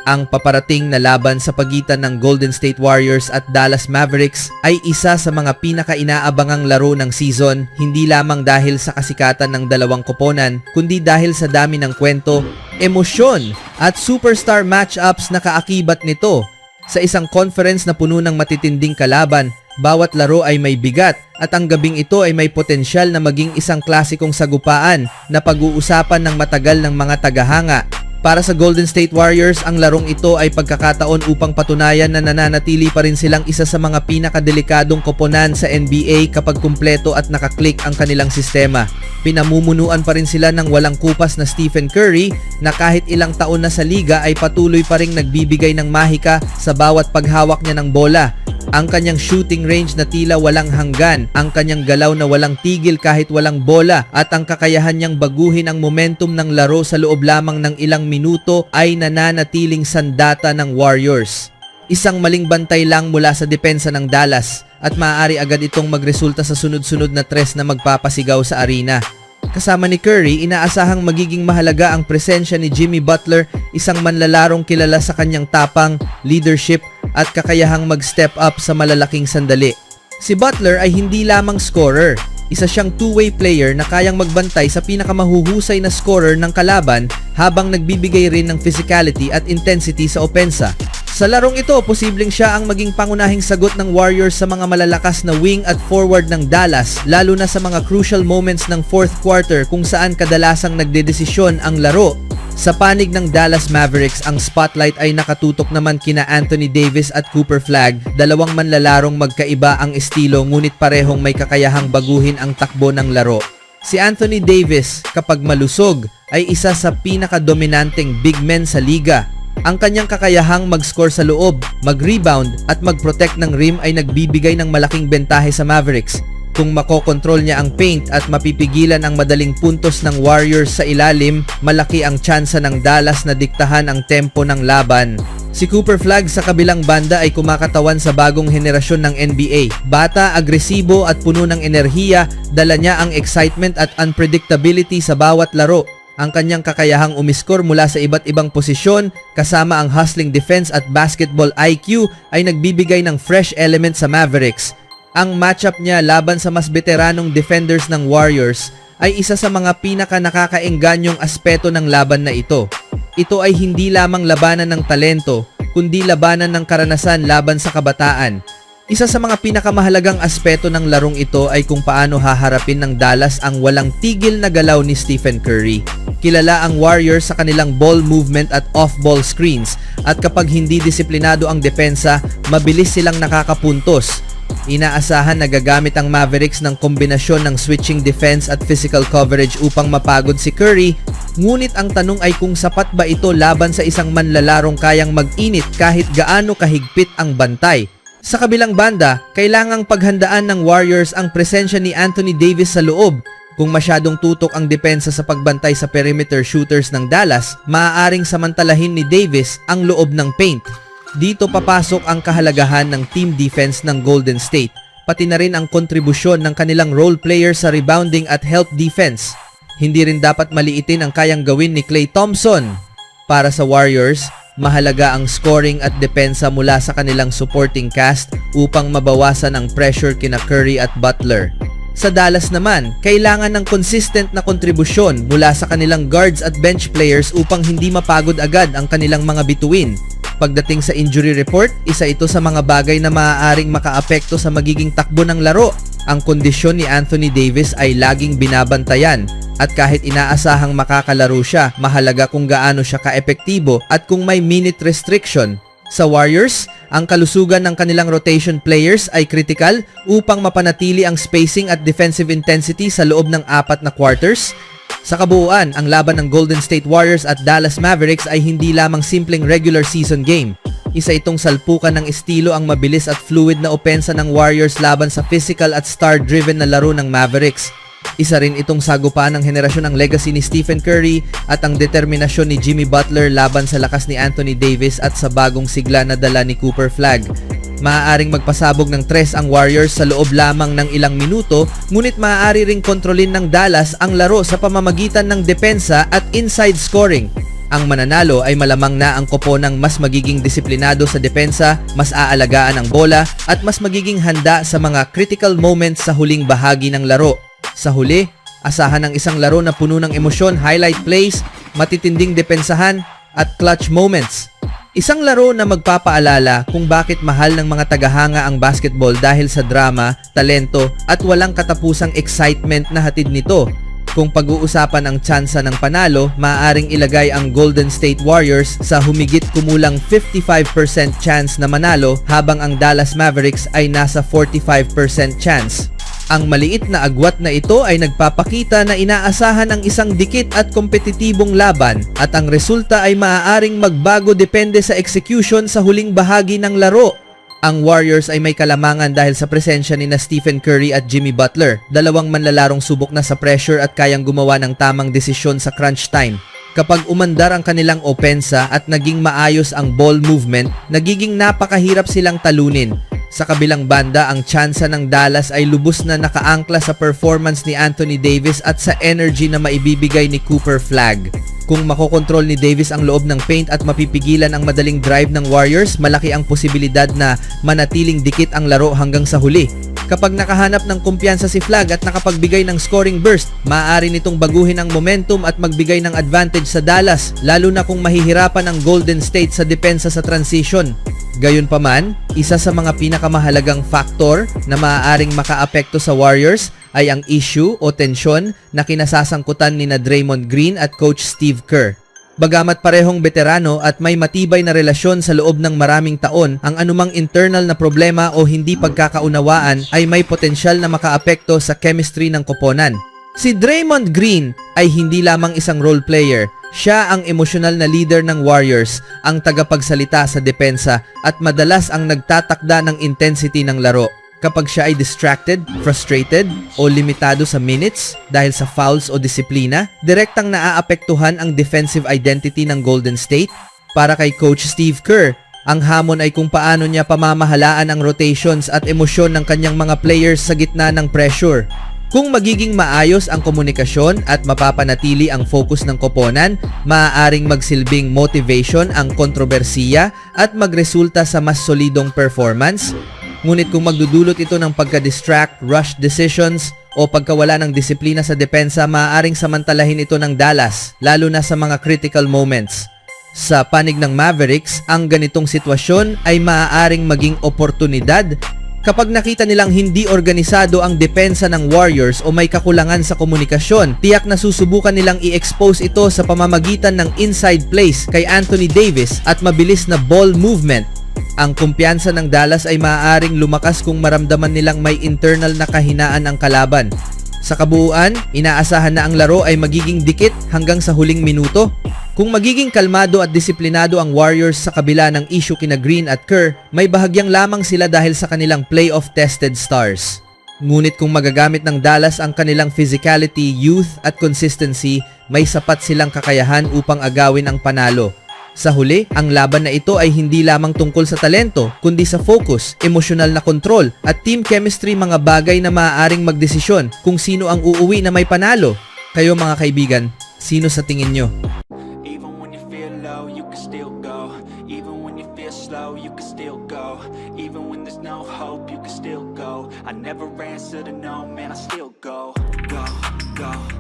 Ang paparating na laban sa pagitan ng Golden State Warriors at Dallas Mavericks ay isa sa mga pinaka-inaabangang laro ng season, hindi lamang dahil sa kasikatan ng dalawang koponan, kundi dahil sa dami ng kwento, emosyon at superstar matchups na kaakibat nito. Sa isang conference na puno ng matitinding kalaban, bawat laro ay may bigat at ang gabing ito ay may potensyal na maging isang klasikong sagupaan na pag-uusapan ng matagal ng mga tagahanga. Para sa Golden State Warriors, ang larong ito ay pagkakataon upang patunayan na nananatili pa rin silang isa sa mga pinakadelikadong koponan sa NBA kapag kumpleto at nakaklik ang kanilang sistema. Pinamumunuan pa rin sila ng walang kupas na Stephen Curry na kahit ilang taon na sa liga ay patuloy pa ring nagbibigay ng mahika sa bawat paghawak niya ng bola. Ang kanyang shooting range na tila walang hanggan, ang kanyang galaw na walang tigil kahit walang bola, at ang kakayahan niyang baguhin ang momentum ng laro sa loob lamang ng ilang minuto ay nananatiling sandata ng Warriors. Isang maling bantay lang mula sa depensa ng Dallas at maaari agad itong magresulta sa sunod-sunod na tres na magpapasigaw sa arena. Kasama ni Curry, inaasahang magiging mahalaga ang presensya ni Jimmy Butler, isang manlalarong kilala sa kanyang tapang, leadership at kakayahang mag-step up sa malalaking sandali. Si Butler ay hindi lamang scorer. Isa siyang two-way player na kayang magbantay sa pinakamahuhusay na scorer ng kalaban habang nagbibigay rin ng physicality at intensity sa opensa. Sa larong ito, posibleng siya ang maging pangunahing sagot ng Warriors sa mga malalakas na wing at forward ng Dallas, lalo na sa mga crucial moments ng fourth quarter kung saan kadalasang nagdedesisyon ang laro. Sa panig ng Dallas Mavericks, ang spotlight ay nakatutok naman kina Anthony Davis at Cooper Flagg, dalawang manlalarong magkaiba ang estilo ngunit parehong may kakayahang baguhin ang takbo ng laro. Si Anthony Davis, kapag malusog, ay isa sa pinakadominanteng big men sa liga. Ang kanyang kakayahang mag-score sa loob, mag-rebound at mag-protect ng rim ay nagbibigay ng malaking bentahe sa Mavericks. Kung makokontrol niya ang paint at mapipigilan ang madaling puntos ng Warriors sa ilalim, malaki ang tsansa ng Dallas na diktahan ang tempo ng laban. Si Cooper Flagg sa kabilang banda ay kumakatawan sa bagong henerasyon ng NBA. Bata, agresibo at puno ng enerhiya, dala niya ang excitement at unpredictability sa bawat laro. Ang kanyang kakayahang umiskor mula sa iba't ibang posisyon kasama ang hustling defense at basketball IQ ay nagbibigay ng fresh element sa Mavericks. Ang matchup niya laban sa mas veteranong defenders ng Warriors ay isa sa mga pinaka-nakakaengganyong aspeto ng laban na ito. Ito ay hindi lamang labanan ng talento, kundi labanan ng karanasan laban sa kabataan. Isa sa mga pinakamahalagang aspeto ng larong ito ay kung paano haharapin ng Dallas ang walang tigil na galaw ni Stephen Curry. Kilala ang Warriors sa kanilang ball movement at off-ball screens, at kapag hindi disiplinado ang depensa, mabilis silang nakakapuntos. Inaasahan na gagamit ang Mavericks ng kombinasyon ng switching defense at physical coverage upang mapagod si Curry, ngunit ang tanong ay kung sapat ba ito laban sa isang manlalarong kayang mag-init kahit gaano kahigpit ang bantay. Sa kabilang banda, kailangang paghandaan ng Warriors ang presensya ni Anthony Davis sa loob. Kung masyadong tutok ang depensa sa pagbantay sa perimeter shooters ng Dallas, maaaring samantalahin ni Davis ang loob ng paint. Dito papasok ang kahalagahan ng team defense ng Golden State, pati na rin ang kontribusyon ng kanilang role player sa rebounding at help defense. Hindi rin dapat maliitin ang kayang gawin ni Klay Thompson. Para sa Warriors, mahalaga ang scoring at depensa mula sa kanilang supporting cast upang mabawasan ang pressure kina Curry at Butler. Sa Dallas naman, kailangan ng consistent na kontribusyon mula sa kanilang guards at bench players upang hindi mapagod agad ang kanilang mga bituin. Pagdating sa injury report, isa ito sa mga bagay na maaaring makaapekto sa magiging takbo ng laro. Ang kondisyon ni Anthony Davis ay laging binabantayan, at kahit inaasahang makakalaro siya, mahalaga kung gaano siya kaepektibo at kung may minute restriction. Sa Warriors, ang kalusugan ng kanilang rotation players ay critical upang mapanatili ang spacing at defensive intensity sa loob ng 4 na quarters. Sa kabuuan, ang laban ng Golden State Warriors at Dallas Mavericks ay hindi lamang simpleng regular season game. Isa itong salpukan ng estilo ang mabilis at fluid na opensa ng Warriors laban sa physical at star-driven na laro ng Mavericks. Isa rin itong sagupaan ng henerasyon ng legacy ni Stephen Curry at ang determinasyon ni Jimmy Butler laban sa lakas ni Anthony Davis at sa bagong sigla na dala ni Cooper Flagg. Maaaring magpasabog ng tres ang Warriors sa loob lamang ng ilang minuto, ngunit maaari ring kontrolin ng Dallas ang laro sa pamamagitan ng depensa at inside scoring. Ang mananalo ay malamang na ang koponang mas magiging disiplinado sa depensa, mas aalagaan ang bola, at mas magiging handa sa mga critical moments sa huling bahagi ng laro. Sa huli, asahan ang isang laro na puno ng emosyon, highlight plays, matitinding depensahan, at clutch moments. Isang laro na magpapaalala kung bakit mahal ng mga tagahanga ang basketball dahil sa drama, talento, at walang katapusang excitement na hatid nito. Kung pag-uusapan ang tsansa ng panalo, maaaring ilagay ang Golden State Warriors sa humigit kumulang 55% chance na manalo habang ang Dallas Mavericks ay nasa 45% chance. Ang maliit na agwat na ito ay nagpapakita na inaasahan ang isang dikit at kompetitibong laban at ang resulta ay maaaring magbago depende sa execution sa huling bahagi ng laro. Ang Warriors ay may kalamangan dahil sa presensya ni Stephen Curry at Jimmy Butler, dalawang manlalarong subok na sa pressure at kayang gumawa ng tamang desisyon sa crunch time. Kapag umandar ang kanilang opensa at naging maayos ang ball movement, nagiging napakahirap silang talunin. Sa kabilang banda, ang tsansa ng Dallas ay lubos na nakaangkla sa performance ni Anthony Davis at sa energy na maibibigay ni Cooper Flagg. Kung makokontrol ni Davis ang loob ng paint at mapipigilan ang madaling drive ng Warriors, malaki ang posibilidad na manatiling dikit ang laro hanggang sa huli. Kapag nakahanap ng kumpiyansa si Flagg at nakapagbigay ng scoring burst, maaari nitong baguhin ang momentum at magbigay ng advantage sa Dallas, lalo na kung mahihirapan ang Golden State sa depensa sa transition. Gayunpaman, isa sa mga pinakamahalagang faktor na maaaring makaapekto sa Warriors ay ang issue o tensyon na kinasasangkutan ni Draymond Green at Coach Steve Kerr. Bagamat parehong veterano at may matibay na relasyon sa loob ng maraming taon, ang anumang internal na problema o hindi pagkakaunawaan ay may potensyal na makaapekto sa chemistry ng koponan. Si Draymond Green ay hindi lamang isang role player. Siya ang emosyonal na leader ng Warriors, ang tagapagsalita sa depensa at madalas ang nagtatakda ng intensity ng laro. Kapag siya ay distracted, frustrated, o limitado sa minutes dahil sa fouls o disiplina, direktang naaapektuhan ang defensive identity ng Golden State. Para kay Coach Steve Kerr, ang hamon ay kung paano niya pamamahalaan ang rotations at emosyon ng kanyang mga players sa gitna ng pressure. Kung magiging maayos ang komunikasyon at mapapanatili ang focus ng koponan, maaaring magsilbing motivation ang kontrobersiya at magresulta sa mas solidong performance. Ngunit kung magdudulot ito ng pagka-distract, rush decisions, o pagkawala ng disiplina sa depensa, maaaring samantalahin ito ng Dallas, lalo na sa mga critical moments. Sa panig ng Mavericks, ang ganitong sitwasyon ay maaaring maging oportunidad kapag nakita nilang hindi organisado ang depensa ng Warriors o may kakulangan sa komunikasyon. Tiyak na susubukan nilang i-expose ito sa pamamagitan ng inside plays kay Anthony Davis at mabilis na ball movement. Ang kumpiyansa ng Dallas ay maaaring lumakas kung maramdaman nilang may internal na kahinaan ang kalaban. Sa kabuuan, inaasahan na ang laro ay magiging dikit hanggang sa huling minuto. Kung magiging kalmado at disiplinado ang Warriors sa kabila ng issue kina Green at Kerr, may bahagyang lamang sila dahil sa kanilang playoff-tested stars. Ngunit kung magagamit ng Dallas ang kanilang physicality, youth at consistency, may sapat silang kakayahan upang agawin ang panalo. Sa huli, ang laban na ito ay hindi lamang tungkol sa talento, kundi sa focus, emosyonal na control, at team chemistry, mga bagay na maaaring magdesisyon kung sino ang uuwi na may panalo. Kayo mga kaibigan, sino sa tingin nyo? Even when you feel low, you can still go. Even when you feel slow, you can still go. Even when there's no hope, you can still go. I never answer to no, man, I still go. Go, go.